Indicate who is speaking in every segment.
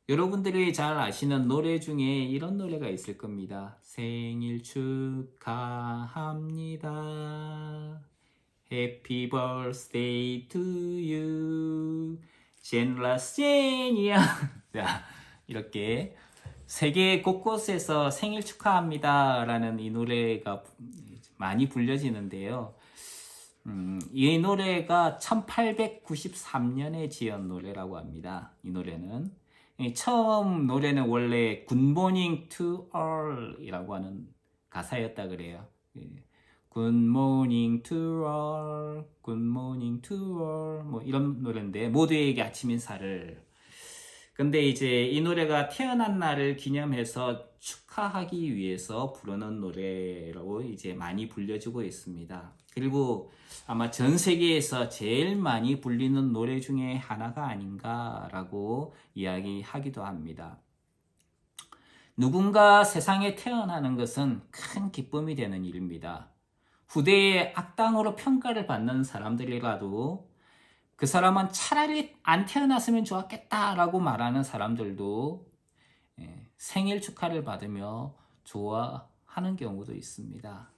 Speaker 1: 여러분들이 잘 아시는 노래 중에 이런 노래가 있을 겁니다. 생일 축하합니다. Happy birthday to you. 젠라스 제니야. 자, 이렇게 세계 곳곳에서 생일 축하합니다라는 이 노래가 많이 불려지는데요. 이 노래가 1893년에 지은 노래라고 합니다. 이 노래는 처음 노래는 원래 Good Morning to All 이라고 하는 가사였다 그래요. Good morning to all, good morning to all 뭐 이런 노래인데 모두에게 아침 인사를. 근데 이제 이 노래가 태어난 날을 기념해서 축하하기 위해서 부르는 노래라고 이제 많이 불려지고 있습니다. 그리고 아마 전 세계에서 제일 많이 불리는 노래 중에 하나가 아닌가라고 이야기하기도 합니다. 누군가 세상에 태어나는 것은 큰 기쁨이 되는 일입니다. 후대에 악당으로 평가를 받는 사람들이라도 그 사람은 차라리 안 태어났으면 좋았겠다라고 말하는 사람들도 생일 축하를 받으며 좋아하는 경우도 있습니다.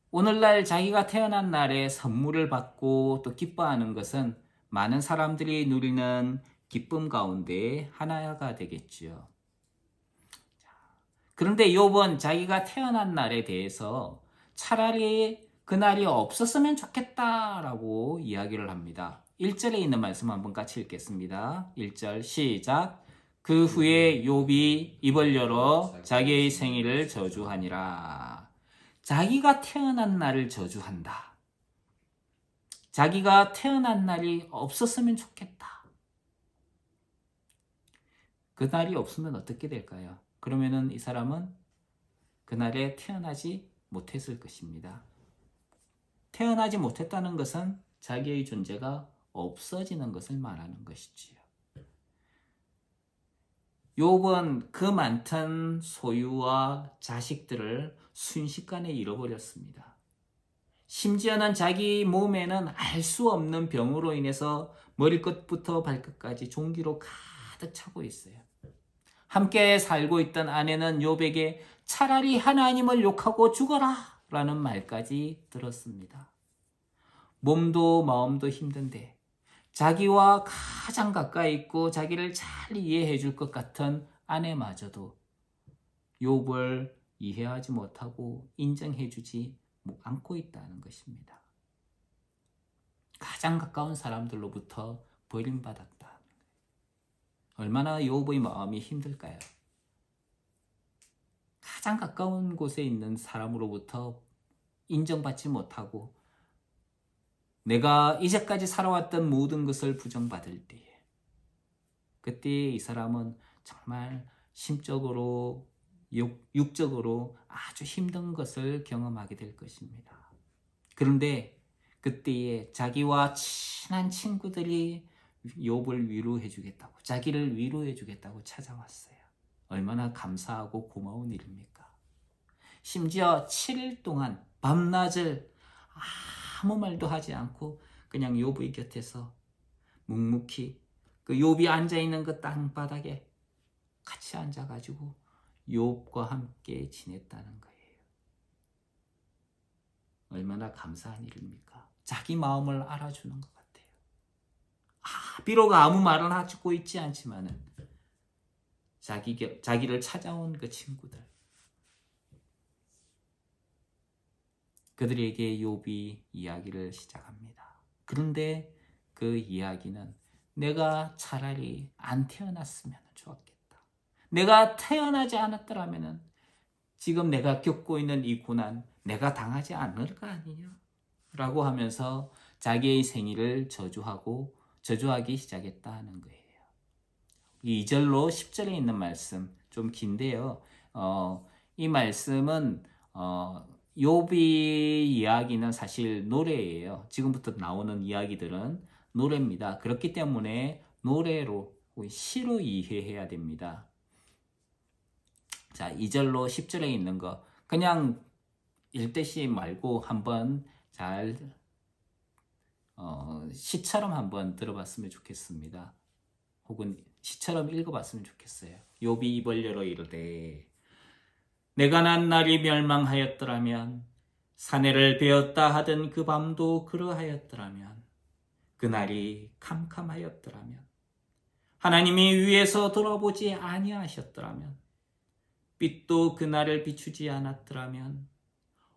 Speaker 1: 오늘날 자기가 태어난 날에 선물을 받고 또 기뻐하는 것은 많은 사람들이 누리는 기쁨 가운데 하나가 되겠지요. 그런데 욥은 자기가 태어난 날에 대해서 차라리 그날이 없었으면 좋겠다라고 이야기를 합니다. 1절에 있는 말씀 한번 같이 읽겠습니다. 1절 시작. 그 후에 욥이 입을 열어 자기의 생일을 저주하니라. 자기가 태어난 날을 저주한다. 자기가 태어난 날이 없었으면 좋겠다. 그 날이 없으면 어떻게 될까요? 그러면은 이 사람은 그날에 태어나지 못했을 것입니다. 태어나지 못했다는 것은 자기의 존재가 없어지는 것을 말하는 것이지요. 욥은 그 많던 소유와 자식들을 순식간에 잃어버렸습니다. 심지어는 자기 몸에는 알 수 없는 병으로 인해서 머리끝부터 발끝까지 종기로 가득 차고 있어요. 함께 살고 있던 아내는 욥에게 차라리 하나님을 욕하고 죽어라 라는 말까지 들었습니다. 몸도 마음도 힘든데 자기와 가장 가까이 있고 자기를 잘 이해해 줄 것 같은 아내마저도 욥을 이해하지 못하고 인정해 주지 않고 있다는 것입니다. 가장 가까운 사람들로부터 버림받았다. 얼마나 욥의 마음이 힘들까요? 가장 가까운 곳에 있는 사람으로부터 인정받지 못하고 내가 이제까지 살아왔던 모든 것을 부정받을 때에 그때 이 사람은 정말 심적으로 육적으로 아주 힘든 것을 경험하게 될 것입니다. 그런데 그때에 자기와 친한 친구들이 욥을 위로해 주겠다고 자기를 위로해 주겠다고 찾아왔어요. 얼마나 감사하고 고마운 일입니까? 심지어 7일 동안 밤낮을 아무 말도 하지 않고 그냥 욥의 곁에서 묵묵히 그 욥이 앉아있는 그 땅바닥에 같이 앉아가지고 욥과 함께 지냈다는 거예요. 얼마나 감사한 일입니까? 자기 마음을 알아주는 것 같아요. 비록 아무 말은 하고 있지 않지만은 자기를 찾아온 그 친구들 그들에게 욥이 이야기를 시작합니다. 그런데 그 이야기는 내가 차라리 안 태어났으면 좋았겠다. 내가 태어나지 않았더라면 지금 내가 겪고 있는 이 고난 내가 당하지 않을 거 아니냐? 라고 하면서 자기의 생일을 저주하기 시작했다는 거예요. 2절로 10절에 있는 말씀 좀 긴데요. 이 말씀은 욥이 이야기는 사실 노래예요. 지금부터 나오는 이야기들은 노래입니다. 그렇기 때문에 노래로 시로 이해해야 됩니다. 자, 2절로 10절에 있는 거 그냥 읽듯이 말고 한번 잘 시처럼 한번 들어봤으면 좋겠습니다. 혹은 시처럼 읽어봤으면 좋겠어요. 욥이 입을 열어 이르되 내가 난 날이 멸망하였더라면 사내를 베었다 하던 그 밤도 그러하였더라면 그날이 캄캄하였더라면 하나님이 위에서 돌아보지 아니하셨더라면 빛도 그날을 비추지 않았더라면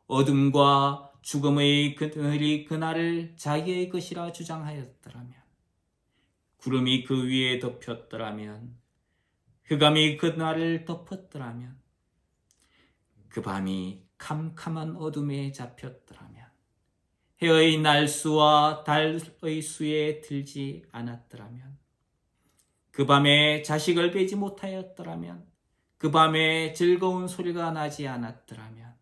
Speaker 1: 어둠과 죽음의 그늘이 그날을 자기의 것이라 주장하였더라면 구름이 그 위에 덮였더라면 흑암이 그날을 덮었더라면 그 밤이 캄캄한 어둠에 잡혔더라면 해의 날수와 달의 수에 들지 않았더라면 그 밤에 자식을 베지 못하였더라면 그 밤에 즐거운 소리가 나지 않았더라면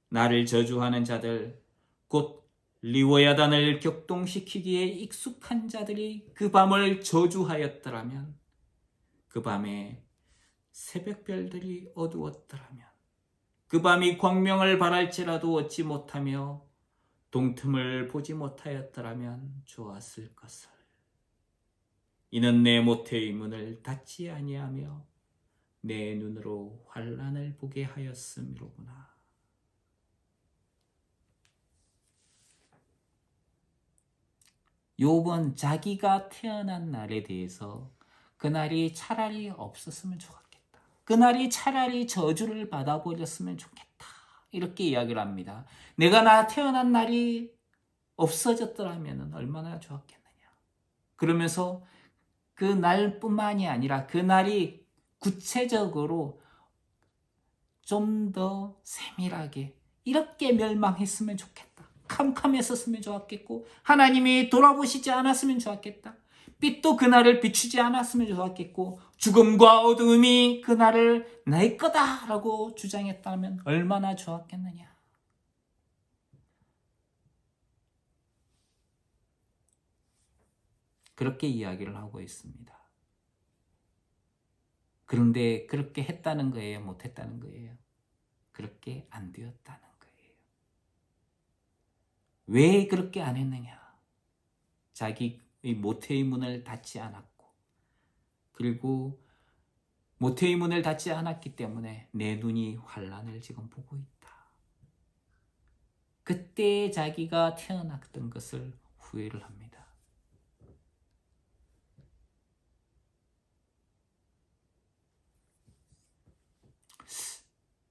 Speaker 1: 나를 저주하는 자들 곧 리워야단을 격동시키기에 익숙한 자들이 그 밤을 저주하였더라면 그 밤에 새벽별들이 어두웠더라면 그 밤이 광명을 발할지라도 얻지 못하며 동틈을 보지 못하였더라면 좋았을 것을. 이는 내 모태의 문을 닫지 아니하며 내 눈으로 환난을 보게 하였음이로구나. 욥은 자기가 태어난 날에 대해서 그날이 차라리 없었으면 좋겠다. 그날이 차라리 저주를 받아버렸으면 좋겠다. 이렇게 이야기를 합니다. 내가 나 태어난 날이 없어졌더라면 얼마나 좋았겠느냐. 그러면서 그 날뿐만이 아니라 그 날이 구체적으로 좀 더 세밀하게 이렇게 멸망했으면 좋겠다. 캄캄했었으면 좋았겠고 하나님이 돌아보시지 않았으면 좋았겠다. 빛도 그날을 비추지 않았으면 좋았겠고 죽음과 어두움이 그날을 내 거다라고 주장했다면 얼마나 좋았겠느냐. 그렇게 이야기를 하고 있습니다. 그런데 그렇게 했다는 거예요? 못했다는 거예요? 그렇게 안 되었다는 거예요. 왜 그렇게 안 했느냐? 자기의 모태의 문을 닫지 않았고 그리고 모태의 문을 닫지 않았기 때문에 내 눈이 환난을 지금 보고 있다. 그때 자기가 태어났던 것을 후회를 합니다.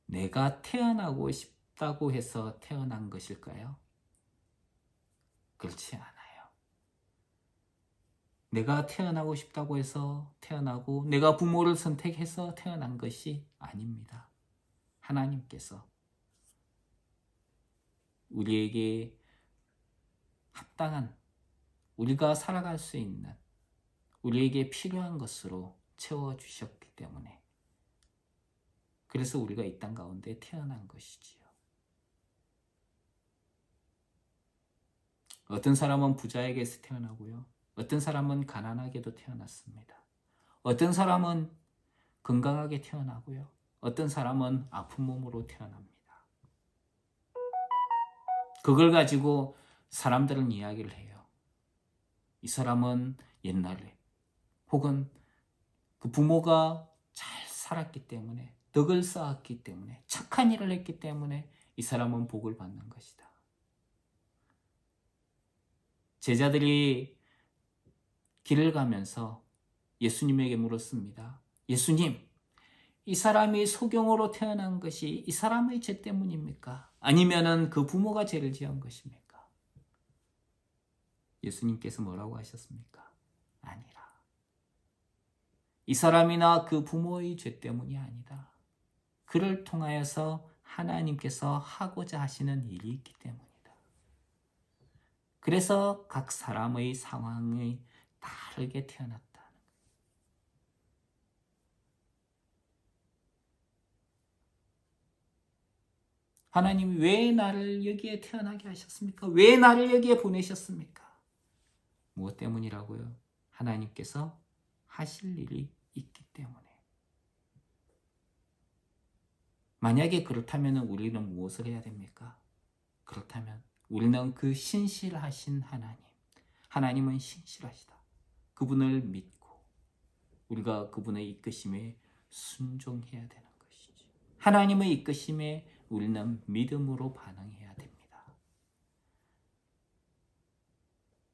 Speaker 1: 내가 태어나고 싶다고 해서 태어난 것일까요? 그렇지 않아요. 내가 태어나고 싶다고 해서 태어나고 내가 부모를 선택해서 태어난 것이 아닙니다. 하나님께서 우리에게 합당한 우리가 살아갈 수 있는 우리에게 필요한 것으로 채워주셨기 때문에 그래서 우리가 이 땅 가운데 태어난 것이지요. 어떤 사람은 부자에게서 태어나고요. 어떤 사람은 가난하게도 태어났습니다. 어떤 사람은 건강하게 태어나고요. 어떤 사람은 아픈 몸으로 태어납니다. 그걸 가지고 사람들은 이야기를 해요. 이 사람은 옛날에 혹은 그 부모가 잘 살았기 때문에 덕을 쌓았기 때문에 착한 일을 했기 때문에 이 사람은 복을 받는 것이다. 제자들이 길을 가면서 예수님에게 물었습니다. 예수님, 이 사람이 소경으로 태어난 것이 이 사람의 죄 때문입니까? 아니면은 그 부모가 죄를 지은 것입니까? 예수님께서 뭐라고 하셨습니까? 아니라. 이 사람이나 그 부모의 죄 때문이 아니다. 그를 통하여서 하나님께서 하고자 하시는 일이 있기 때문이다. 그래서 각 사람의 상황이 다르게 태어났다. 하나님이 왜 나를 여기에 태어나게 하셨습니까? 왜 나를 여기에 보내셨습니까? 무엇 때문이라고요? 하나님께서 하실 일이 있기 때문에. 만약에 그렇다면 우리는 무엇을 해야 됩니까? 그렇다면 우리는 그 신실하신 하나님은 신실하시다. 그분을 믿고 우리가 그분의 이끄심에 순종해야 되는 것이지. 하나님의 이끄심에 우리는 믿음으로 반응해야 됩니다.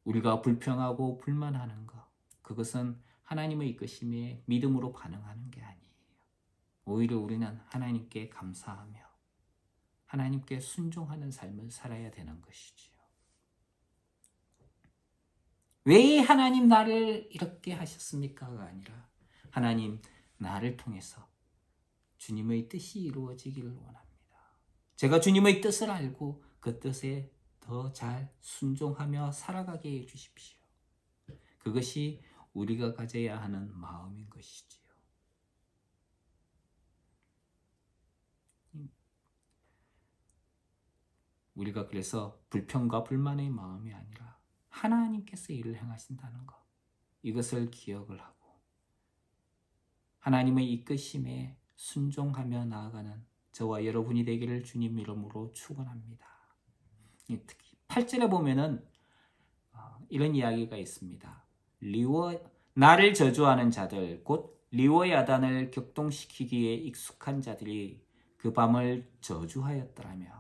Speaker 1: 우리가 불평하고 불만하는 것, 그것은 하나님의 이끄심에 믿음으로 반응하는 게 아니에요. 오히려 우리는 하나님께 감사하며 하나님께 순종하는 삶을 살아야 되는 것이지요. 왜 하나님 나를 이렇게 하셨습니까가 아니라 하나님 나를 통해서 주님의 뜻이 이루어지기를 원합니다. 제가 주님의 뜻을 알고 그 뜻에 더 잘 순종하며 살아가게 해 주십시오. 그것이 우리가 가져야 하는 마음인 것이지요. 우리가 그래서 불평과 불만의 마음이 아니라 하나님께서 일을 행하신다는 것, 이것을 기억을 하고 하나님의 이끄심에 순종하며 나아가는 저와 여러분이 되기를 주님 이름으로 축원합니다. 특히 8절에 보면은 이런 이야기가 있습니다. 나를 저주하는 자들 곧 리워야단을 격동시키기에 익숙한 자들이 그 밤을 저주하였더라면,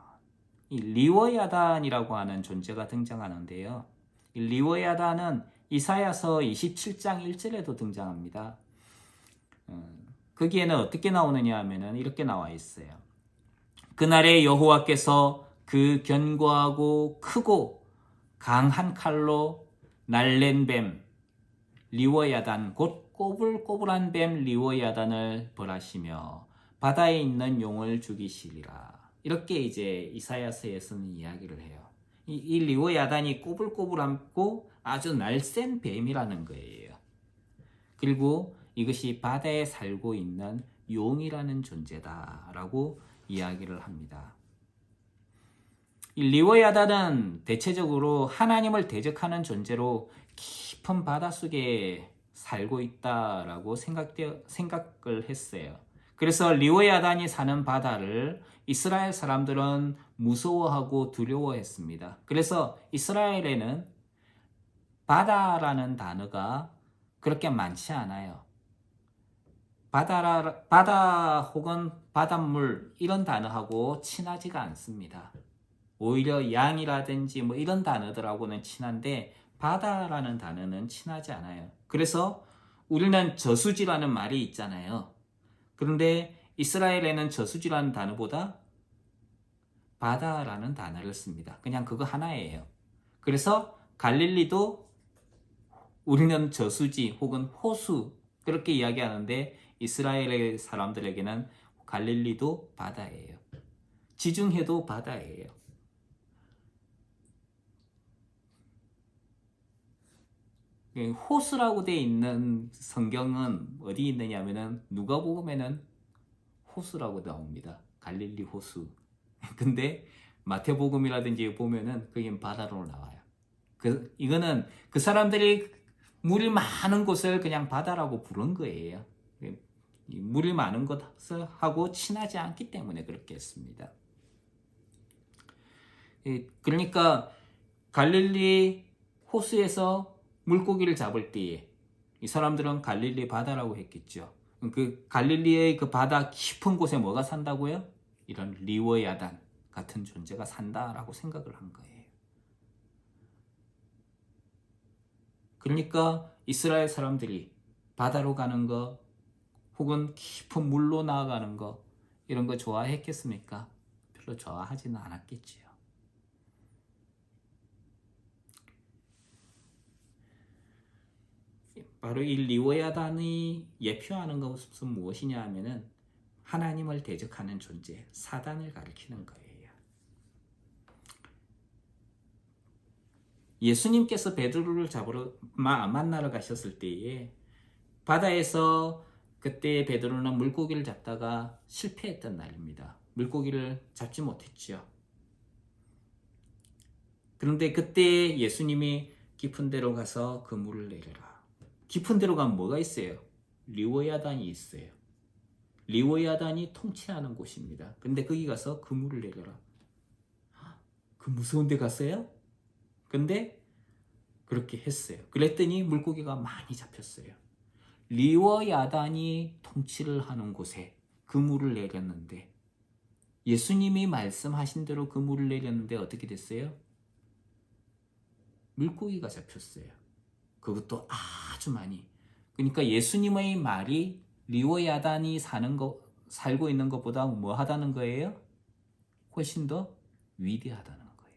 Speaker 1: 이 리워야단이라고 하는 존재가 등장하는데요. 이 리워야단은 이사야서 27장 1절에도 등장합니다. 거기에는 어떻게 나오느냐 하면은 이렇게 나와 있어요. 그날에 여호와께서 그 견고하고 크고 강한 칼로 날랜 뱀 리워야단 곧 꼬불꼬불한 뱀 리워야단을 벌하시며 바다에 있는 용을 죽이시리라. 이렇게 이제 이사야서에서는 이야기를 해요. 이 리워야단이 꼬불꼬불하고 아주 날쌘 뱀이라는 거예요. 그리고 이것이 바다에 살고 있는 용이라는 존재다라고 이야기를 합니다. 이 리워야단은 대체적으로 하나님을 대적하는 존재로 깊은 바닷속에 살고 있다라고 생각을 했어요. 그래서 리워야단이 사는 바다를 이스라엘 사람들은 무서워하고 두려워했습니다. 그래서 이스라엘에는 바다라는 단어가 그렇게 많지 않아요. 바다 혹은 바닷물 이런 단어하고 친하지가 않습니다. 오히려 양이라든지 뭐 이런 단어들하고는 친한데 바다라는 단어는 친하지 않아요. 그래서 우리는 저수지라는 말이 있잖아요. 그런데 이스라엘에는 저수지라는 단어보다 바다라는 단어를 씁니다. 그냥 그거 하나예요. 그래서 갈릴리도 우리는 저수지 혹은 호수 그렇게 이야기하는데 이스라엘의 사람들에게는 갈릴리도 바다예요. 지중해도 바다예요. 호수라고 되어 있는 성경은 어디 있느냐면은 누가복음에는 호수라고 나옵니다. 갈릴리 호수. 근데 마태복음이라든지 보면은 그게 바다로 나와요. 이거는 그 사람들이 물이 많은 곳을 그냥 바다라고 부른 거예요. 물이 많은 곳하고 친하지 않기 때문에 그렇게 했습니다. 그러니까 갈릴리 호수에서 물고기를 잡을 때에 이 사람들은 갈릴리 바다라고 했겠죠. 그 갈릴리의 그 바다 깊은 곳에 뭐가 산다고요? 이런 리워야단 같은 존재가 산다라고 생각을 한 거예요. 그러니까 이스라엘 사람들이 바다로 가는 거 혹은 깊은 물로 나아가는 거 이런 거 좋아했겠습니까? 별로 좋아하지는 않았겠지요. 바로 이 리워야단이 예표하는 것은 무엇이냐 하면은 하나님을 대적하는 존재, 사단을 가리키는 거예요. 예수님께서 베드로를 만나러 가셨을 때에 바다에서 그때 베드로는 물고기를 잡다가 실패했던 날입니다. 물고기를 잡지 못했죠. 그런데 그때 예수님이 깊은 데로 가서 그물을 내려라. 깊은 데로 가면 뭐가 있어요? 리워야단이 있어요. 리워야단이 통치하는 곳입니다. 근데 거기 가서 그물을 내려라. 그 무서운 데 갔어요? 근데 그렇게 했어요. 그랬더니 물고기가 많이 잡혔어요. 리워 야단이 통치를 하는 곳에 그물을 내렸는데, 예수님이 말씀하신 대로 그물을 내렸는데 어떻게 됐어요? 물고기가 잡혔어요. 그것도 아주 많이. 그러니까 예수님의 말이 리워 야단이 살고 있는 것보다 뭐 하다는 거예요? 훨씬 더 위대하다는 거예요.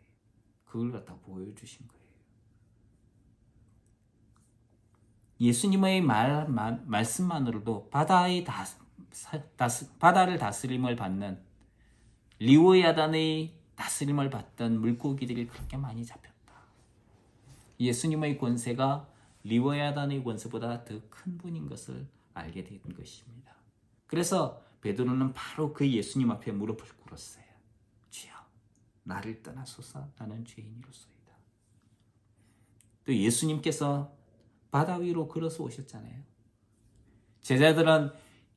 Speaker 1: 그걸 갖다 보여주신 거예요. 예수님의 말씀만으로도 바다를 다스림을 받는 리오야단의 다스림을 받던 물고기들이 그렇게 많이 잡혔다. 예수님의 권세가 리오야단의 권세보다 더 큰 분인 것을 알게 된 것입니다. 그래서 베드로는 바로 그 예수님 앞에 무릎을 꿇었어요. 주여, 나를 떠나소서, 나는 죄인이로소이다. 또 예수님께서 바다 위로 걸어서 오셨잖아요. 제자들은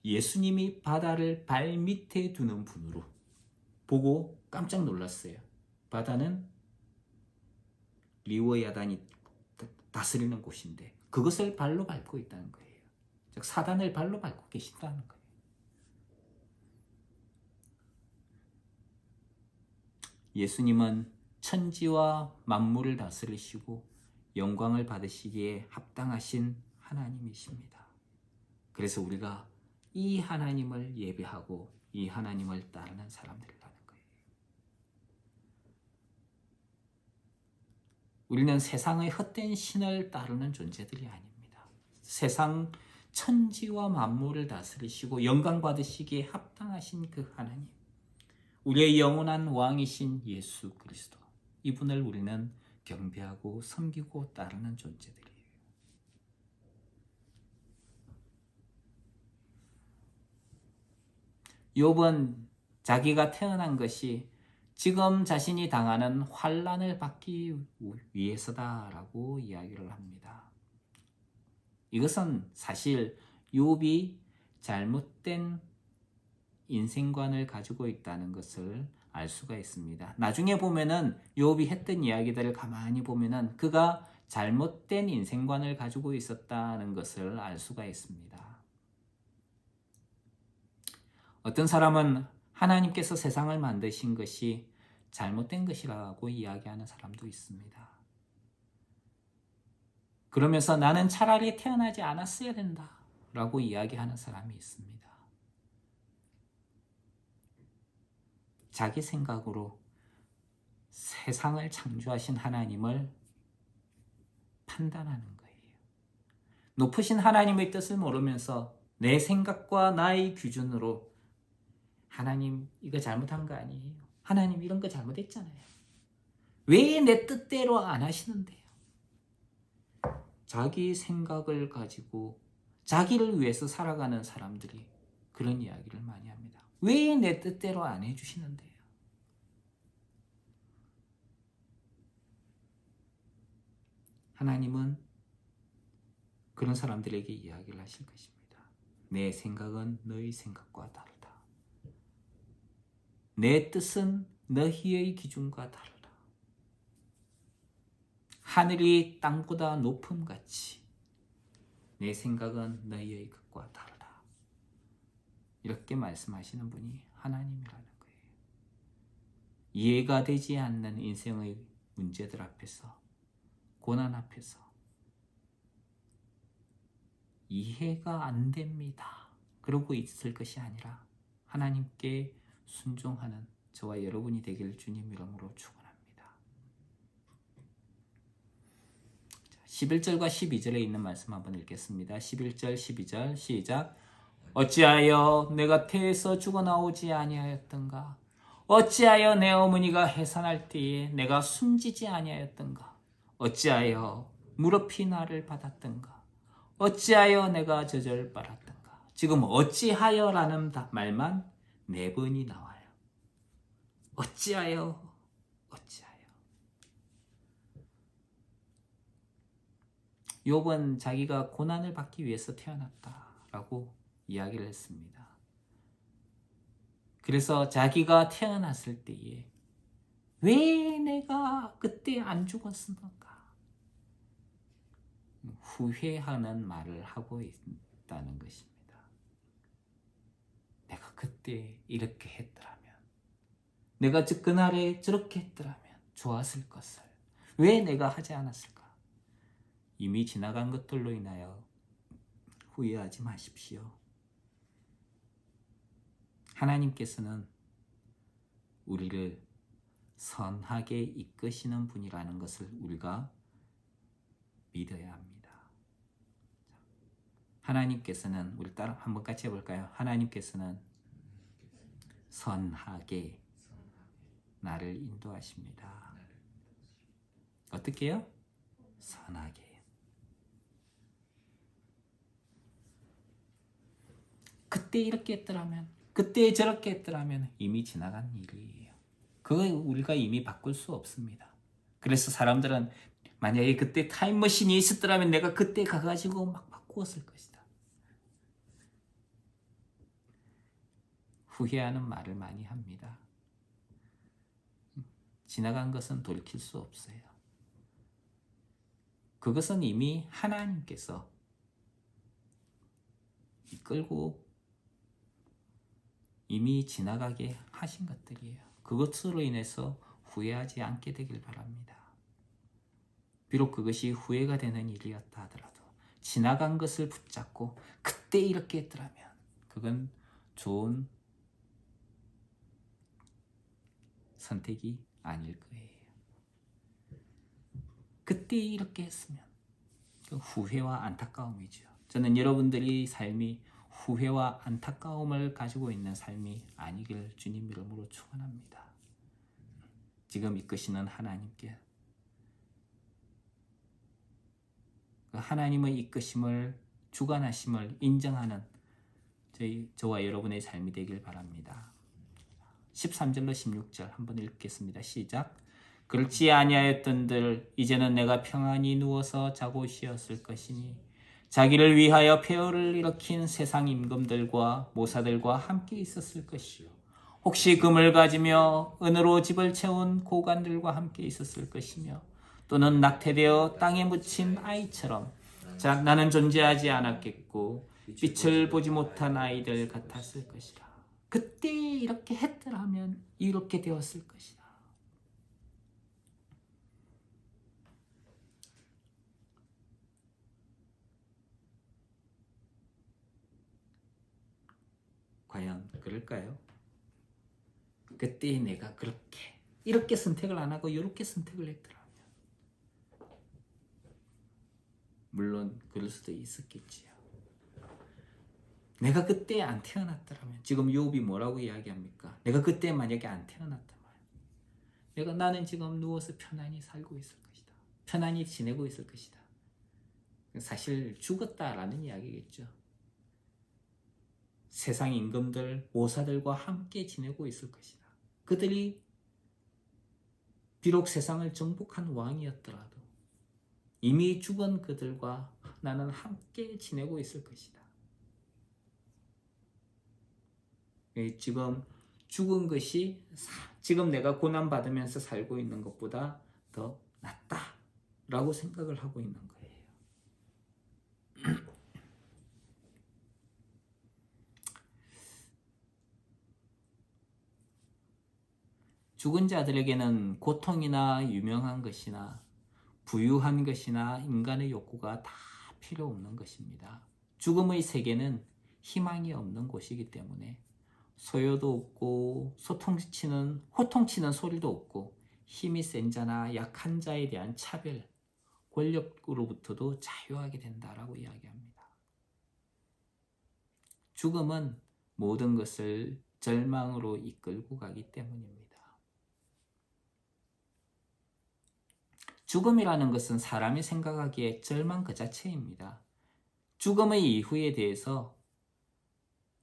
Speaker 1: 예수님이 바다를 발 밑에 두는 분으로 보고 깜짝 놀랐어요. 바다는 리워 야단이 다스리는 곳인데 그것을 발로 밟고 있다는 거예요. 즉 사단을 발로 밟고 계신다는 거예요. 예수님은 천지와 만물을 다스리시고 영광을 받으시기에 합당하신 하나님이십니다. 그래서 우리가 이 하나님을 예배하고 이 하나님을 따르는 사람들이라는 거예요. 우리는 세상의 헛된 신을 따르는 존재들이 아닙니다. 세상 천지와 만물을 다스리시고 영광 받으시기에 합당하신 그 하나님, 우리의 영원한 왕이신 예수 그리스도, 이분을 우리는 경배하고 섬기고 따르는 존재들이에요. 욥은 자기가 태어난 것이 지금 자신이 당하는 환난을 받기 위해서다라고 이야기를 합니다. 이것은 사실 욥이 잘못된 인생관을 가지고 있다는 것을 알 수가 있습니다. 나중에 보면은 욥이 했던 이야기들을 가만히 보면은 그가 잘못된 인생관을 가지고 있었다는 것을 알 수가 있습니다. 어떤 사람은 하나님께서 세상을 만드신 것이 잘못된 것이라고 이야기하는 사람도 있습니다. 그러면서 나는 차라리 태어나지 않았어야 된다 라고 이야기하는 사람이 있습니다. 자기 생각으로 세상을 창조하신 하나님을 판단하는 거예요. 높으신 하나님의 뜻을 모르면서 내 생각과 나의 기준으로 하나님 이거 잘못한 거 아니에요? 하나님 이런 거 잘못했잖아요. 왜 내 뜻대로 안 하시는데요? 자기 생각을 가지고 자기를 위해서 살아가는 사람들이 그런 이야기를 많이 합니다. 왜 내 뜻대로 안 해주시는데요? 하나님은 그런 사람들에게 이야기를 하실 것입니다. 내 생각은 너희 생각과 다르다. 내 뜻은 너희의 기준과 다르다. 하늘이 땅보다 높음같이 내 생각은 너희의 것과 다르다. 이렇게 말씀하시는 분이 하나님이라는 거예요. 이해가 되지 않는 인생의 문제들 앞에서, 고난 앞에서 이해가 안 됩니다. 그러고 있을 것이 아니라 하나님께 순종하는 저와 여러분이 되기를 주님 이름으로 축원합니다. 11절과 12절에 있는 말씀 한번 읽겠습니다. 11절, 12절 시작. 어찌하여 내가 태에서 죽어나오지 아니하였던가? 어찌하여 내 어머니가 해산할 때에 내가 숨지지 아니하였던가? 어찌하여 무릎이 나를 받았던가? 어찌하여 내가 젖을 빨았던가? 지금 어찌하여라는 말만 4번이 나와요. 어찌하여. 욥은 자기가 고난을 받기 위해서 태어났다라고 이야기를 했습니다. 그래서 자기가 태어났을 때에 왜 내가 그때 안 죽었을까? 후회하는 말을 하고 있다는 것입니다. 내가 그때 이렇게 했더라면, 내가 그날에 저렇게 했더라면 좋았을 것을 왜 내가 하지 않았을까? 이미 지나간 것들로 인하여 후회하지 마십시오. 하나님께서는 우리를 선하게 이끄시는 분이라는 것을 우리가 믿어야 합니다. 하나님께서는, 우리 따라 한번 같이 해볼까요? 하나님께서는 선하게 나를 인도하십니다. 어떻게요? 선하게. 그때 이렇게 했더라면, 그때 저렇게 했더라면 이미 지나간 일이에요. 그거 우리가 이미 바꿀 수 없습니다. 그래서 사람들은 만약에 그때 타임머신이 있었더라면 내가 그때 가가지고 막 바꾸었을 것이다. 후회하는 말을 많이 합니다. 지나간 것은 돌이킬 수 없어요. 그것은 이미 하나님께서 이끌고 이미 지나가게 하신 것들이에요. 그것으로 인해서 후회하지 않게 되길 바랍니다. 비록 그것이 후회가 되는 일이었다 하더라도 지나간 것을 붙잡고 그때 이렇게 했더라면 그건 좋은 선택이 아닐 거예요. 그때 이렇게 했으면 그 후회와 안타까움이죠. 저는 여러분들이 삶이 후회와 안타까움을 가지고 있는 삶이 아니길 주님 이름으로 축원합니다. 지금 이끄시는 하나님께 그 하나님의 이끄심을 주관하심을 인정하는 저와 여러분의 삶이 되길 바랍니다. 13절로 16절 한번 읽겠습니다. 시작. 그렇지 아니하였던들 이제는 내가 평안히 누워서 자고 쉬었을 것이니 자기를 위하여 폐허를 일으킨 세상 임금들과 모사들과 함께 있었을 것이요 혹시 금을 가지며 은으로 집을 채운 고관들과 함께 있었을 것이며 또는 낙태되어 땅에 묻힌 아이처럼 나는 존재하지 않았겠고 빛을 보지 못한 아이들 같았을 것이라. 그때 이렇게 했더라면 이렇게 되었을 것이다. 과연 그럴까요? 그때 내가 이렇게 선택을 안 하고 이렇게 선택을 했더라면 물론 그럴 수도 있었겠지요. 내가 그때 안 태어났더라면 지금 욥이 뭐라고 이야기합니까? 내가 그때 만약에 안 태어났다면 나는 지금 누워서 편안히 살고 있을 것이다. 편안히 지내고 있을 것이다. 사실 죽었다라는 이야기겠죠. 세상 임금들, 모사들과 함께 지내고 있을 것이다. 그들이 비록 세상을 정복한 왕이었더라도 이미 죽은 그들과 나는 함께 지내고 있을 것이다. 지금 죽은 것이 지금 내가 고난받으면서 살고 있는 것보다 더 낫다라고 생각을 하고 있는 거예요. 죽은 자들에게는 고통이나 유명한 것이나 부유한 것이나 인간의 욕구가 다 필요 없는 것입니다. 죽음의 세계는 희망이 없는 곳이기 때문에 소요도 없고 호통치는 소리도 없고 힘이 센 자나 약한 자에 대한 차별, 권력으로부터도 자유하게 된다라고 이야기합니다. 죽음은 모든 것을 절망으로 이끌고 가기 때문입니다. 죽음이라는 것은 사람이 생각하기에 절망 그 자체입니다. 죽음의 이후에 대해서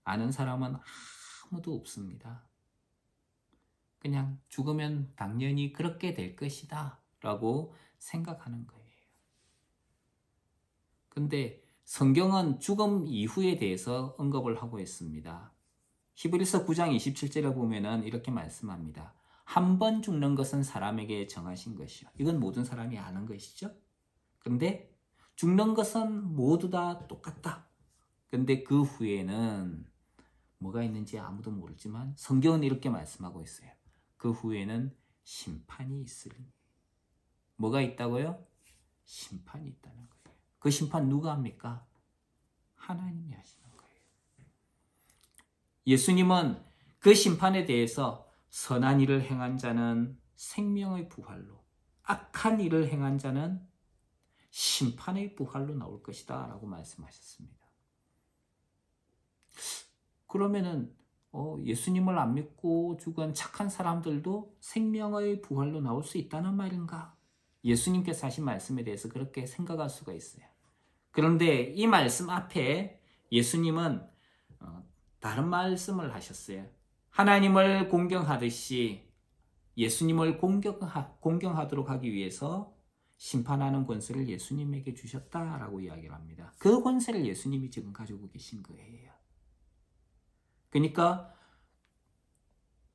Speaker 1: 아는 사람은 아무도 없습니다. 그냥 죽으면 당연히 그렇게 될 것이다 라고 생각하는 거예요. 근데 성경은 죽음 이후에 대해서 언급을 하고 있습니다. 히브리서 9장 27절에 보면은 이렇게 말씀합니다. 한 번 죽는 것은 사람에게 정하신 것이요. 이건 모든 사람이 아는 것이죠. 그런데 죽는 것은 모두 다 똑같다. 근데 그 후에는 뭐가 있는지 아무도 모르지만 성경은 이렇게 말씀하고 있어요. 그 후에는 심판이 있으리니. 뭐가 있다고요? 심판이 있다는 거예요. 그 심판 누가 합니까? 하나님이 하시는 거예요. 예수님은 그 심판에 대해서 선한 일을 행한 자는 생명의 부활로, 악한 일을 행한 자는 심판의 부활로 나올 것이다 라고 말씀하셨습니다. 그러면은 예수님을 안 믿고 죽은 착한 사람들도 생명의 부활로 나올 수 있다는 말인가? 예수님께서 하신 말씀에 대해서 그렇게 생각할 수가 있어요. 그런데 이 말씀 앞에 예수님은 다른 말씀을 하셨어요. 하나님을 공경하듯이 예수님을 공경하도록 하기 위해서 심판하는 권세를 예수님에게 주셨다라고 이야기를 합니다. 그 권세를 예수님이 지금 가지고 계신 거예요. 그러니까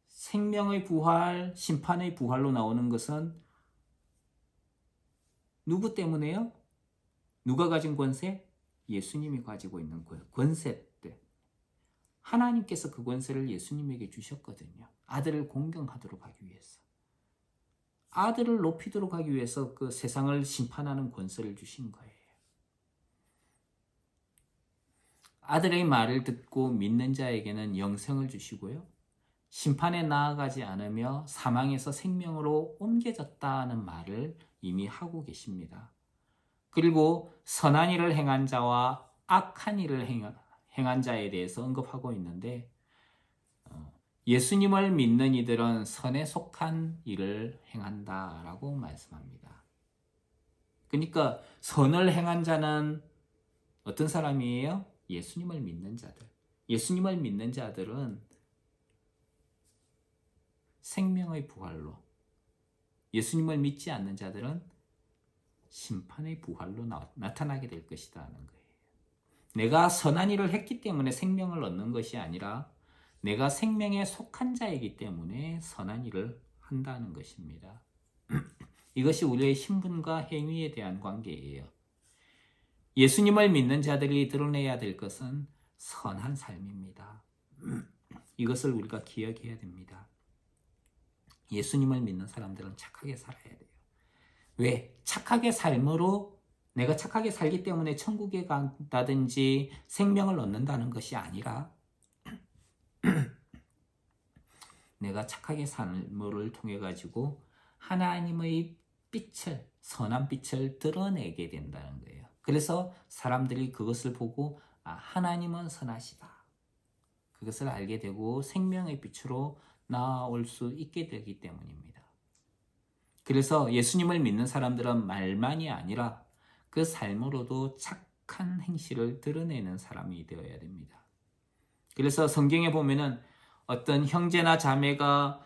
Speaker 1: 생명의 부활, 심판의 부활로 나오는 것은 누구 때문에요? 누가 가진 권세? 예수님이 가지고 있는 권세 때. 하나님께서 그 권세를 예수님에게 주셨거든요. 아들을 공경하도록 하기 위해서. 아들을 높이도록 하기 위해서 그 세상을 심판하는 권세를 주신 거예요. 아들의 말을 듣고 믿는 자에게는 영생을 주시고요. 심판에 나아가지 않으며 사망에서 생명으로 옮겨졌다는 말을 이미 하고 계십니다. 그리고 선한 일을 행한 자와 악한 일을 행한 자에 대해서 언급하고 있는데 예수님을 믿는 이들은 선에 속한 일을 행한다라고 말씀합니다. 그러니까 선을 행한 자는 어떤 사람이에요? 예수님을 믿는 자들. 예수님을 믿는 자들은 생명의 부활로, 예수님을 믿지 않는 자들은 심판의 부활로 나타나게 될 것이라는 거예요. 내가 선한 일을 했기 때문에 생명을 얻는 것이 아니라 내가 생명에 속한 자이기 때문에 선한 일을 한다는 것입니다. 이것이 우리의 신분과 행위에 대한 관계예요. 예수님을 믿는 자들이 드러내야 될 것은 선한 삶입니다. 이것을 우리가 기억해야 됩니다. 예수님을 믿는 사람들은 착하게 살아야 돼요. 왜? 착하게 삶으로 내가 착하게 살기 때문에 천국에 간다든지 생명을 얻는다는 것이 아니라 내가 착하게 삶을 통해 가지고 하나님의 빛을, 선한 빛을 드러내게 된다는 거예요. 그래서 사람들이 그것을 보고 하나님은 선하시다. 그것을 알게 되고 생명의 빛으로 나아올 수 있게 되기 때문입니다. 그래서 예수님을 믿는 사람들은 말만이 아니라 그 삶으로도 착한 행실을 드러내는 사람이 되어야 됩니다. 그래서 성경에 보면은 어떤 형제나 자매가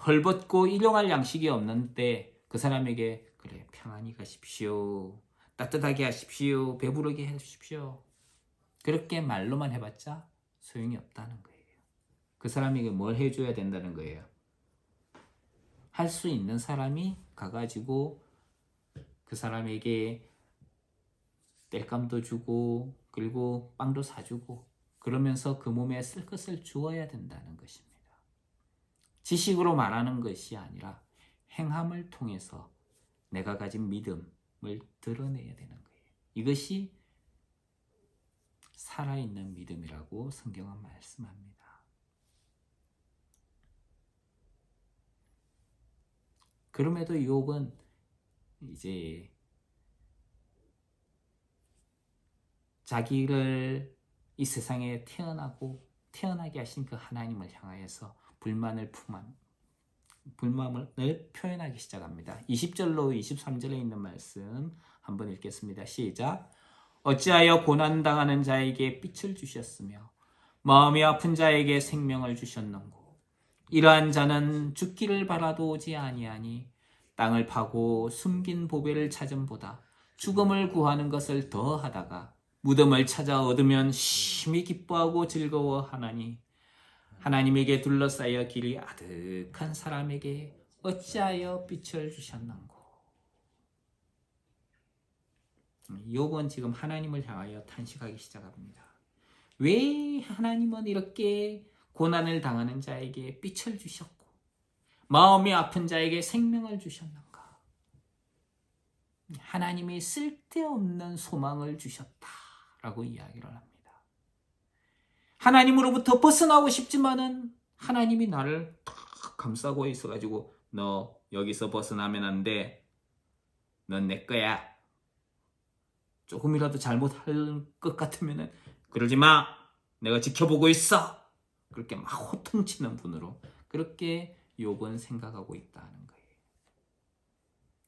Speaker 1: 헐벗고 일용할 양식이 없는데 그 사람에게 그래 평안히 가십시오. 따뜻하게 하십시오. 배부르게 하십시오. 그렇게 말로만 해봤자 소용이 없다는 거예요. 그 사람에게 뭘 해줘야 된다는 거예요. 할 수 있는 사람이 가가지고 그 사람에게 땔감도 주고 그리고 빵도 사주고 그러면서 그 몸에 쓸 것을 주어야 된다는 것입니다. 지식으로 말하는 것이 아니라 행함을 통해서 내가 가진 믿음을 드러내야 되는 거예요. 이것이 살아있는 믿음이라고 성경은 말씀합니다. 그럼에도 욥은 이제 자기를 이 세상에 태어나게 하신 그 하나님을 향하여서 불만을 표현하기 시작합니다. 20절로 23절에 있는 말씀 한번 읽겠습니다. 시작. 어찌하여 고난당하는 자에게 빛을 주셨으며 마음이 아픈 자에게 생명을 주셨는고 이러한 자는 죽기를 바라도 오지 아니하니 땅을 파고 숨긴 보배를 찾음보다 죽음을 구하는 것을 더하다가 무덤을 찾아 얻으면 심히 기뻐하고 즐거워하나니 하나님에게 둘러싸여 길이 아득한 사람에게 어찌하여 빛을 주셨는고. 욥은 지금 하나님을 향하여 탄식하기 시작합니다. 왜 하나님은 이렇게 고난을 당하는 자에게 빛을 주셨고 마음이 아픈 자에게 생명을 주셨는가? 하나님이 쓸데없는 소망을 주셨다라고 이야기를 합니다. 하나님으로부터 벗어나고 싶지만은 하나님이 나를 탁 감싸고 있어가지고 너 여기서 벗어나면 안 돼. 넌 내 거야. 조금이라도 잘못할 것 같으면은 그러지 마. 내가 지켜보고 있어. 그렇게 막 호통치는 분으로 그렇게 욥은 생각하고 있다는 거예요.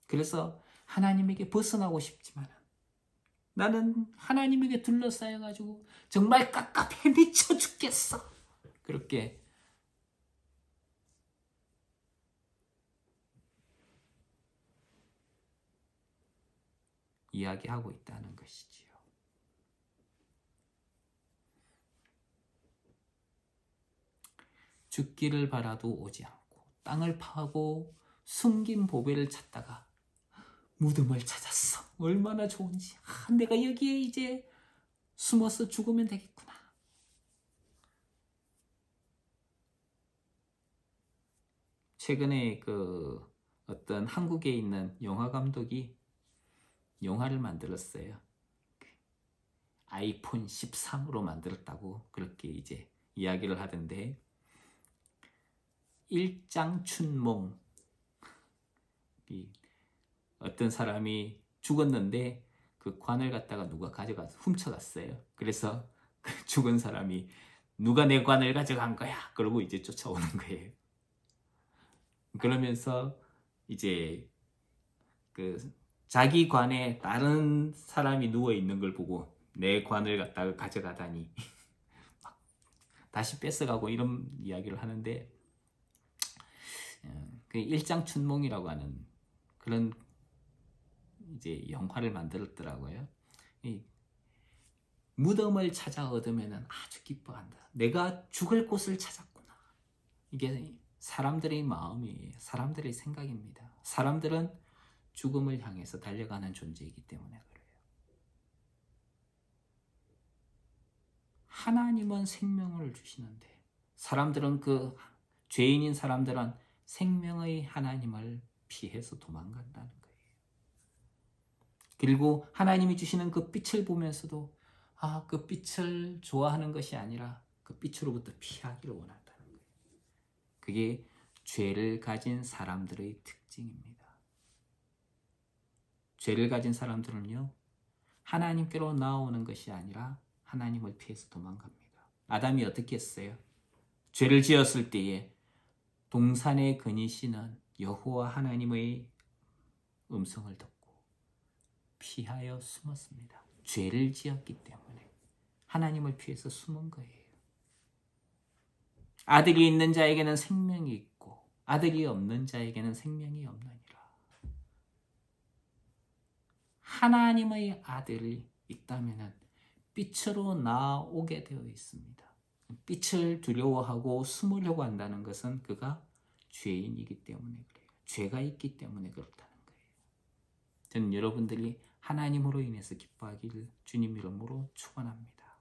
Speaker 1: 그래서 하나님에게 벗어나고 싶지만 나는 하나님에게 둘러싸여가지고 정말 깝깝해 미쳐 죽겠어. 그렇게 이야기하고 있다는 것이지요. 죽기를 바라도 오지 않고 땅을 파고 숨긴 보배를 찾다가 무덤을 찾았어. 얼마나 좋은지. 내가 여기에 이제 숨어서 죽으면 되겠구나. 최근에 어떤 한국에 있는 영화 감독이 영화를 만들었어요. 아이폰 13으로 만들었다고 그렇게 이제 이야기를 하던데 일장춘몽 어떤 사람이 죽었는데 그 관을 갖다가 누가 가져가서 훔쳐갔어요. 그래서 그 죽은 사람이 누가 내 관을 가져간 거야? 그러고 이제 쫓아오는 거예요. 그러면서 이제 그 자기 관에 다른 사람이 누워 있는 걸 보고 내 관을 갖다가 가져가다니 다시 뺏어가고 이런 이야기를 하는데 그 일장춘몽이라고 하는 그런 이제 영화를 만들었더라고요. 이 무덤을 찾아 얻으면 아주 기뻐한다. 내가 죽을 곳을 찾았구나. 이게 사람들의 마음이에요. 사람들의 생각입니다. 사람들은 죽음을 향해서 달려가는 존재이기 때문에 그래요. 하나님은 생명을 주시는데 사람들은 죄인인 사람들은 생명의 하나님을 피해서 도망간다는 거예요. 그리고 하나님이 주시는 그 빛을 보면서도 그 빛을 좋아하는 것이 아니라 그 빛으로부터 피하기를 원한다는 거예요. 그게 죄를 가진 사람들의 특징입니다. 죄를 가진 사람들은요, 하나님께로 나오는 것이 아니라 하나님을 피해서 도망갑니다. 아담이 어떻게 했어요? 죄를 지었을 때에 동산에 거니시는 여호와 하나님의 음성을 듣고 피하여 숨었습니다. 죄를 지었기 때문에 하나님을 피해서 숨은 거예요. 아들이 있는 자에게는 생명이 있고 아들이 없는 자에게는 생명이 없느니라. 하나님의 아들이 있다면 빛으로 나오게 되어 있습니다. 빛을 두려워하고 숨으려고 한다는 것은 그가 죄인이기 때문에 그래요. 죄가 있기 때문에 그렇다는 거예요. 저는 여러분들이 하나님으로 인해서 기뻐하기를 주님 이름으로 축원합니다.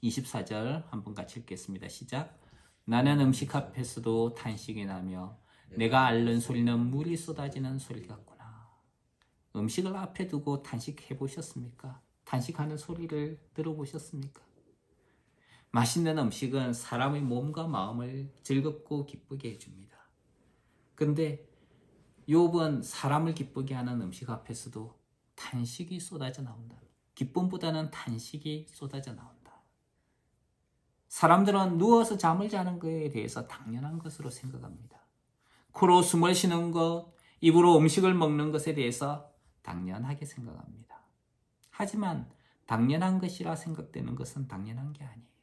Speaker 1: 24절 한번 같이 읽겠습니다. 시작. 나는 음식 앞에서도 탄식이 나며 내가 앓는 소리는 물이 쏟아지는 소리 같구나. 음식을 앞에 두고 탄식해 보셨습니까? 탄식하는 소리를 들어보셨습니까? 맛있는 음식은 사람의 몸과 마음을 즐겁고 기쁘게 해줍니다. 그런데 욥은 사람을 기쁘게 하는 음식 앞에서도 탄식이 쏟아져 나온다. 기쁨보다는 탄식이 쏟아져 나온다. 사람들은 누워서 잠을 자는 것에 대해서 당연한 것으로 생각합니다. 코로 숨을 쉬는 것, 입으로 음식을 먹는 것에 대해서 당연하게 생각합니다. 하지만 당연한 것이라 생각되는 것은 당연한 게 아니에요.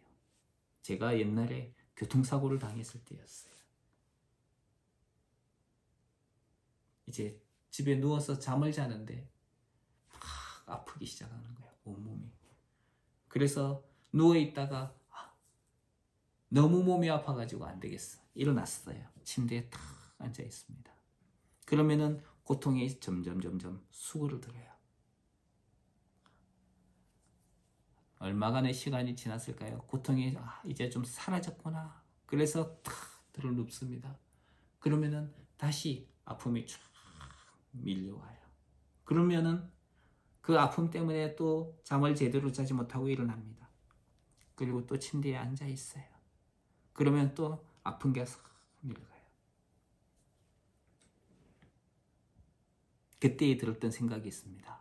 Speaker 1: 제가 옛날에 교통사고를 당했을 때였어요. 이제 집에 누워서 잠을 자는데 막 아프기 시작하는 거예요. 온몸이. 그래서 누워있다가 너무 몸이 아파가지고 안 되겠어. 일어났어요. 침대에 탁 앉아 있습니다. 그러면은 고통이 점점 수그러들어요. 얼마간의 시간이 지났을까요? 고통이 이제 좀 사라졌구나. 그래서 탁 들어눕습니다. 그러면은 다시 아픔이 쫙 밀려와요. 그러면은 그 아픔 때문에 또 잠을 제대로 자지 못하고 일어납니다. 그리고 또 침대에 앉아 있어요. 그러면 또 아픈 게 싹 밀려가요. 그때 들었던 생각이 있습니다.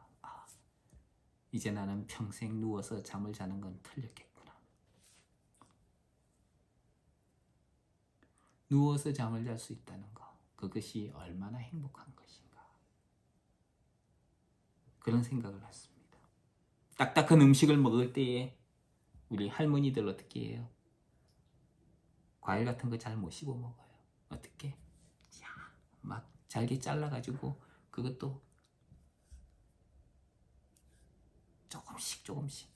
Speaker 1: 이제 나는 평생 누워서 잠을 자는 건 틀렸겠구나. 누워서 잠을 잘 수 있다는 것, 그것이 얼마나 행복한 것인가. 그런 생각을 했습니다. 딱딱한 음식을 먹을 때에 우리 할머니들 어떻게 해요? 과일 같은 거 잘 못 씹어 먹어요. 어떻게? 막 잘게 잘라가지고 그것도 조금씩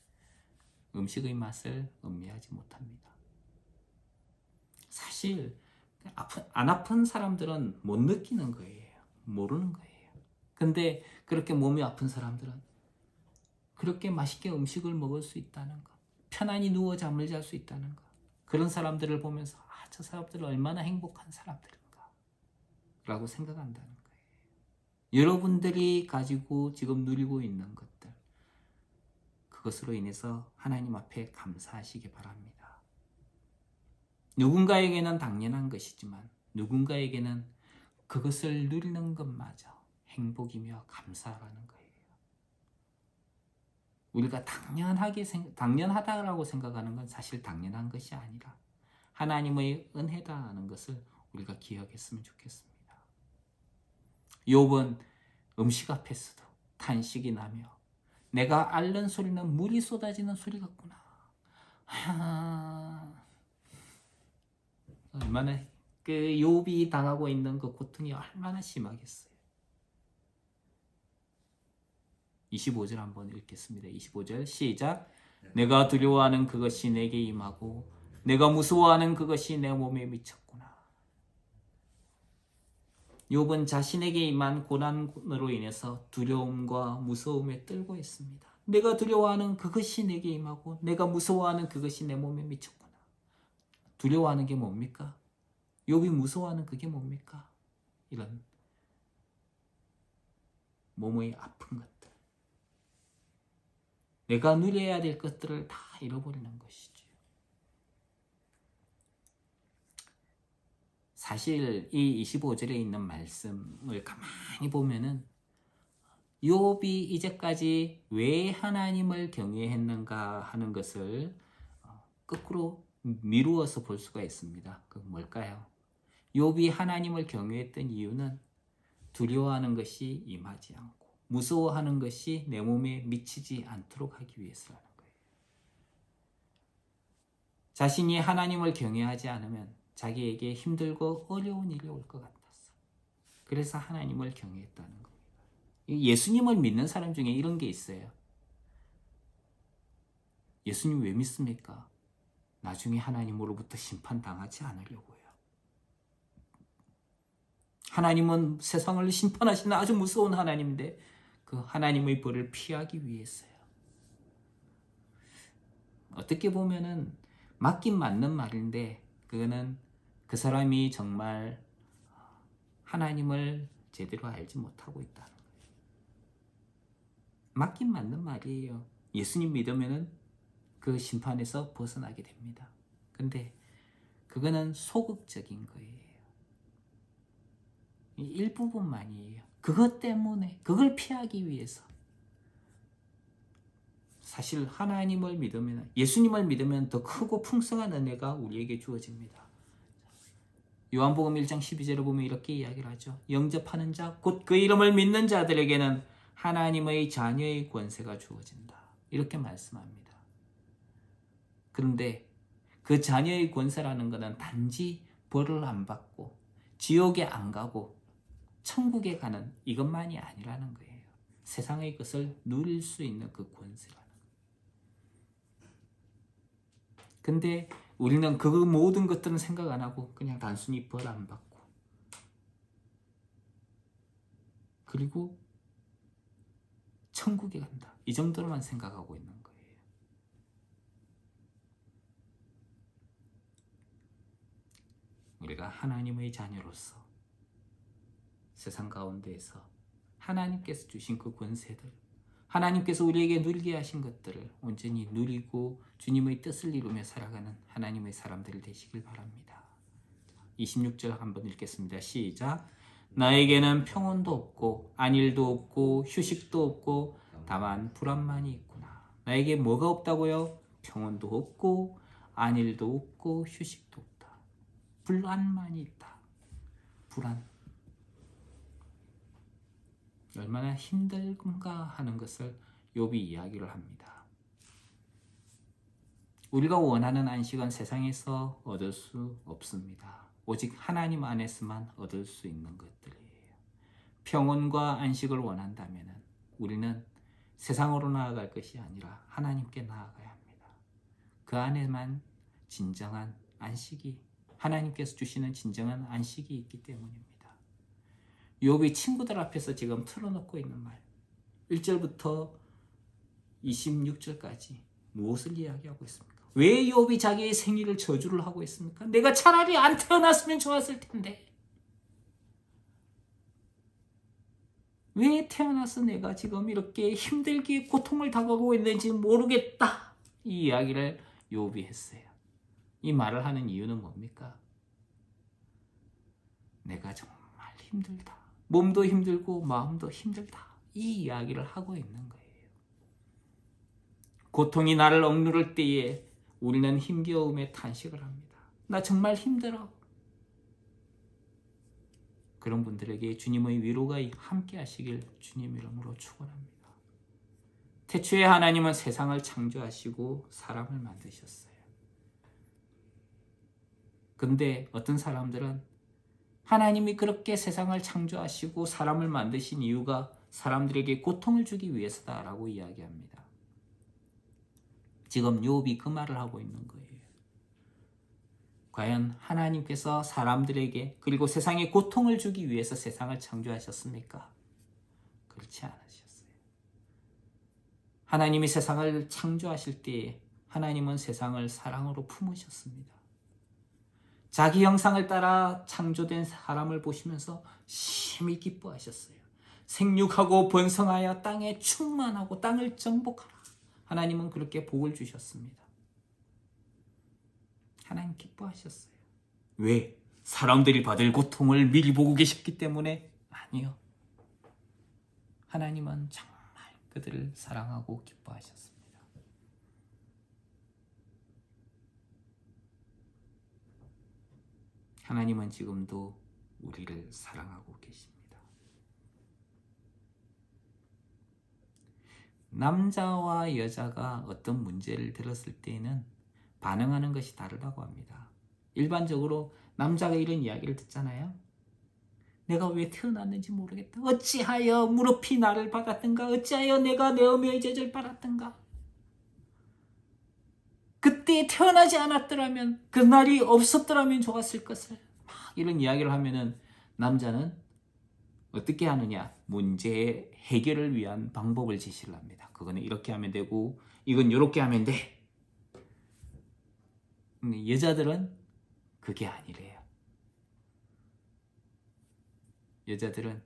Speaker 1: 음식의 맛을 음미하지 못합니다. 사실 안 아픈 사람들은 못 느끼는 거예요. 모르는 거예요. 근데 그렇게 몸이 아픈 사람들은 그렇게 맛있게 음식을 먹을 수 있다는 것, 편안히 누워 잠을 잘 수 있다는 것, 그런 사람들을 보면서 저 사람들은 얼마나 행복한 사람들인가 라고 생각한다는 거예요. 여러분들이 가지고 지금 누리고 있는 것들, 그것으로 인해서 하나님 앞에 감사하시기 바랍니다. 누군가에게는 당연한 것이지만 누군가에게는 그것을 누리는 것마저 행복이며 감사라는 거예요. 우리가 당연하다고 생각하는 건 사실 당연한 것이 아니라 하나님의 은혜다는 것을 우리가 기억했으면 좋겠습니다. 욥은 음식 앞에서도 탄식이 나며 내가 앓는 소리는 물이 쏟아지는 소리 같구나. 얼마나 그 욥이 당하고 있는 그 고통이 얼마나 심하겠어요. 25절 한번 읽겠습니다. 25절 시작. 내가 두려워하는 그것이 내게 임하고 내가 무서워하는 그것이 내 몸에 미쳤구나. 욥은 자신에게 임한 고난으로 인해서 두려움과 무서움에 떨고 있습니다. 내가 두려워하는 그것이 내게 임하고 내가 무서워하는 그것이 내 몸에 미쳤구나. 두려워하는 게 뭡니까? 욥이 무서워하는 그게 뭡니까? 이런 몸의 아픈 것들. 내가 누려야 될 것들을 다 잃어버리는 것이죠. 사실 이 25절에 있는 말씀을 가만히 보면은 욥이 이제까지 왜 하나님을 경외했는가 하는 것을 거꾸로 미루어서 볼 수가 있습니다. 그 뭘까요? 욥이 하나님을 경외했던 이유는 두려워하는 것이 임하지 않고 무서워하는 것이 내 몸에 미치지 않도록 하기 위해서라는 거예요. 자신이 하나님을 경외하지 않으면 자기에게 힘들고 어려운 일이 올 것 같았어. 그래서 하나님을 경외했다는 겁니다. 예수님을 믿는 사람 중에 이런 게 있어요. 예수님 왜 믿습니까? 나중에 하나님으로부터 심판당하지 않으려고요. 하나님은 세상을 심판하시는 아주 무서운 하나님인데 그 하나님의 벌을 피하기 위해서요. 어떻게 보면은 맞긴 맞는 말인데 그거는 그 사람이 정말 하나님을 제대로 알지 못하고 있다는 거예요. 맞긴 맞는 말이에요. 예수님 믿으면은 그 심판에서 벗어나게 됩니다. 근데 그거는 소극적인 거예요. 일부분만이에요. 그것 때문에 그걸 피하기 위해서 사실 하나님을 믿으면 예수님을 믿으면 더 크고 풍성한 은혜가 우리에게 주어집니다. 요한복음 1장 12절을 보면 이렇게 이야기를 하죠. 영접하는 자 곧 그 이름을 믿는 자들에게는 하나님의 자녀의 권세가 주어진다. 이렇게 말씀합니다. 그런데 그 자녀의 권세라는 것은 단지 벌을 안 받고 지옥에 안 가고 천국에 가는 이것만이 아니라는 거예요. 세상의 것을 누릴 수 있는 그 권세라는 거예요. 근데 우리는 그 모든 것들은 생각 안 하고 그냥 단순히 벌 안 받고 그리고 천국에 간다. 이 정도로만 생각하고 있는 거예요. 우리가 하나님의 자녀로서 세상 가운데에서 하나님께서 주신 그 권세들, 하나님께서 우리에게 누리게 하신 것들을 온전히 누리고 주님의 뜻을 이루며 살아가는 하나님의 사람들 되시길 바랍니다. 26절 한번 읽겠습니다. 시작. 나에게는 평온도 없고 안일도 없고 휴식도 없고 다만 불안만이 있구나. 나에게 뭐가 없다고요? 평온도 없고 안일도 없고 휴식도 없다. 불안만이 있다. 불안. 얼마나 힘들군가 하는 것을 욥이 이야기를 합니다. 우리가 원하는 안식은 세상에서 얻을 수 없습니다. 오직 하나님 안에서만 얻을 수 있는 것들이에요. 평온과 안식을 원한다면 우리는 세상으로 나아갈 것이 아니라 하나님께 나아가야 합니다. 그 안에만 진정한 안식이, 하나님께서 주시는 진정한 안식이 있기 때문입니다. 욥이 친구들 앞에서 지금 틀어놓고 있는 말 1절부터 26절까지 무엇을 이야기하고 있습니까? 왜 욥이 자기의 생일을 저주를 하고 있습니까? 내가 차라리 안 태어났으면 좋았을 텐데 왜 태어나서 내가 지금 이렇게 힘들게 고통을 당하고 있는지 모르겠다. 이 이야기를 욥이 했어요. 이 말을 하는 이유는 뭡니까? 내가 정말 힘들다. 몸도 힘들고 마음도 힘들다. 이 이야기를 하고 있는 거예요. 고통이 나를 억누를 때에 우리는 힘겨움에 탄식을 합니다. 나 정말 힘들어. 그런 분들에게 주님의 위로가 함께 하시길 주님 이름으로 축원합니다. 태초에 하나님은 세상을 창조하시고 사람을 만드셨어요. 근데 어떤 사람들은 하나님이 그렇게 세상을 창조하시고 사람을 만드신 이유가 사람들에게 고통을 주기 위해서다라고 이야기합니다. 지금 욥이 그 말을 하고 있는 거예요. 과연 하나님께서 사람들에게 그리고 세상에 고통을 주기 위해서 세상을 창조하셨습니까? 그렇지 않으셨어요. 하나님이 세상을 창조하실 때에 하나님은 세상을 사랑으로 품으셨습니다. 자기 형상을 따라 창조된 사람을 보시면서 심히 기뻐하셨어요. 생육하고 번성하여 땅에 충만하고 땅을 정복하라. 하나님은 그렇게 복을 주셨습니다. 하나님 기뻐하셨어요. 왜? 사람들이 받을 고통을 미리 보고 계셨기 때문에? 아니요. 하나님은 정말 그들을 사랑하고 기뻐하셨습니다. 하나님은 지금도 우리를 사랑하고 계십니다. 남자와 여자가 어떤 문제를 들었을 때에는 반응하는 것이 다르다고 합니다. 일반적으로 남자가 이런 이야기를 듣잖아요. 내가 왜 태어났는지 모르겠다. 어찌하여 무릎이 나를 받았던가. 어찌하여 내가 내 어머니의 젖을 받았던가. 그때 태어나지 않았더라면, 그날이 없었더라면 좋았을 것을. 막 이런 이야기를 하면은 남자는 어떻게 하느냐? 문제 해결을 위한 방법을 제시를 합니다. 그거는 이렇게 하면 되고, 이건 이렇게 하면 돼. 근데 여자들은 그게 아니래요. 여자들은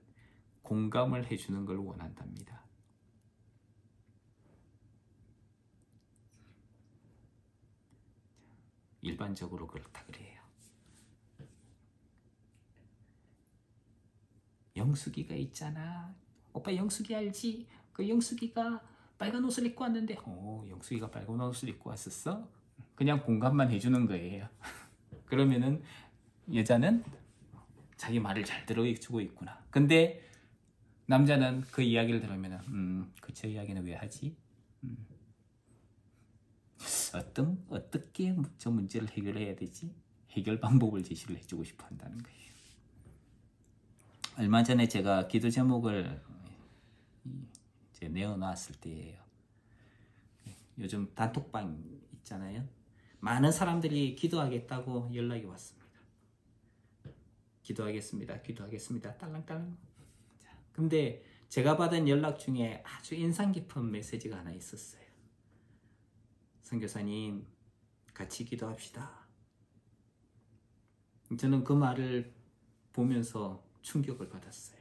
Speaker 1: 공감을 해주는 걸 원한답니다. 일반적으로 그렇다 그래요. 영숙이가 있잖아. 오빠 영숙이 알지? 그 영숙이가 빨간 옷을 입고 왔는데 영숙이가 빨간 옷을 입고 왔었어? 그냥 공감만 해주는 거예요. 그러면은 여자는 자기 말을 잘 들어주고 있구나. 근데 남자는 그 이야기를 들으면은 그저 이야기는 왜 하지? 어떻게 저 문제를 해결해야 되지? 해결 방법을 제시를 해주고 싶어 한다는 거예요. 얼마 전에 제가 기도 제목을 이제 내어놨을 때예요. 요즘 단톡방 있잖아요. 많은 사람들이 기도하겠다고 연락이 왔습니다. 기도하겠습니다. 딸랑딸랑. 근데 제가 받은 연락 중에 아주 인상 깊은 메시지가 하나 있었어요. 선교사님, 같이 기도합시다. 저는 그 말을 보면서 충격을 받았어요.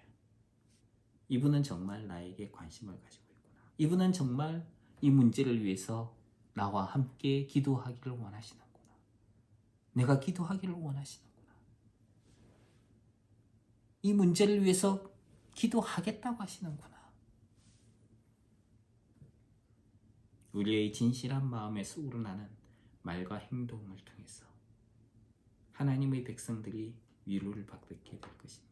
Speaker 1: 이분은 정말 나에게 관심을 가지고 있구나. 이분은 정말 이 문제를 위해서 나와 함께 기도하기를 원하시는구나. 내가 기도하기를 원하시는구나. 이 문제를 위해서 기도하겠다고 하시는구나. 우리의 진실한 마음에서 우러나는 말과 행동을 통해서 하나님의 백성들이 위로를 받게 될 것입니다.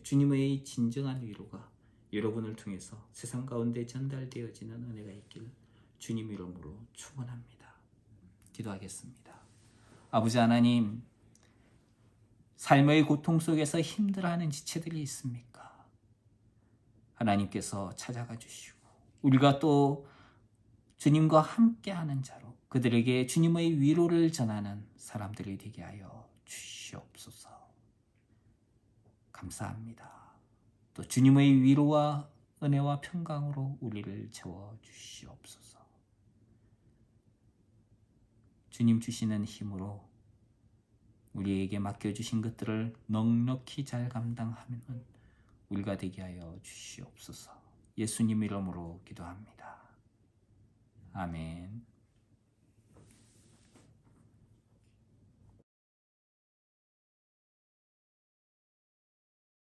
Speaker 1: 주님의 진정한 위로가 여러분을 통해서 세상 가운데 전달되어지는 은혜가 있기를 주님 이름으로 축원합니다. 기도하겠습니다. 아버지 하나님, 삶의 고통 속에서 힘들어하는 지체들이 있습니까? 하나님께서 찾아가 주시고 우리가 또 주님과 함께하는 자로 그들에게 주님의 위로를 전하는 사람들이 되게 하여 주시옵소서. 감사합니다. 또 주님의 위로와 은혜와 평강으로 우리를 채워 주시옵소서. 주님 주시는 힘으로 우리에게 맡겨주신 것들을 넉넉히 잘 감당하는 우리가 되게 하여 주시옵소서. 예수님 이름으로 기도합니다. 아멘.